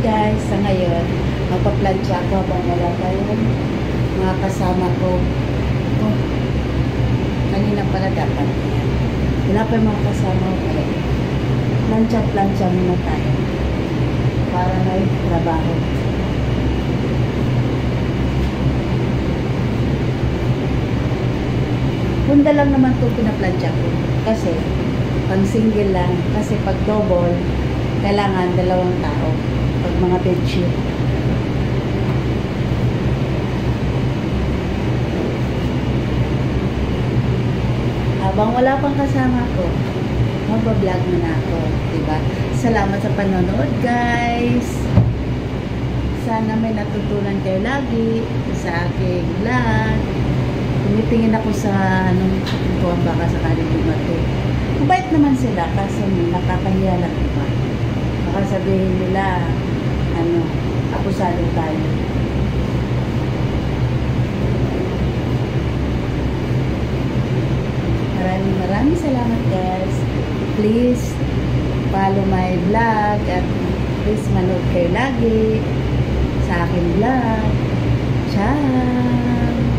guys, sa ngayon, magpa-plancha ako habang wala tayong mga kasama ko. Oh, kanina pala dapat yan. Wala pa yung mga kasama ko pala. Plancha muna tayo. Para may trabaho. Hunda lang naman ito pinaplansya ko. Kasi, pang single lang. Kasi pag double, kailangan 2 tao. Pag mga bedsheet. Habang wala pang kasama ko, magbablog muna ako. Diba? Salamat sa panonood, guys. Sana may natutunan kayo lagi sa aking vlog. Tumitingin ako sa kung baka sakaling bumato. Mabait naman sila kasi nakakahiya lang, diba? Baka sabihin nila, akusado tayo. Maraming salamat, guys. Please follow my vlog at please manood kayo lagi sa aking vlog. Ciao!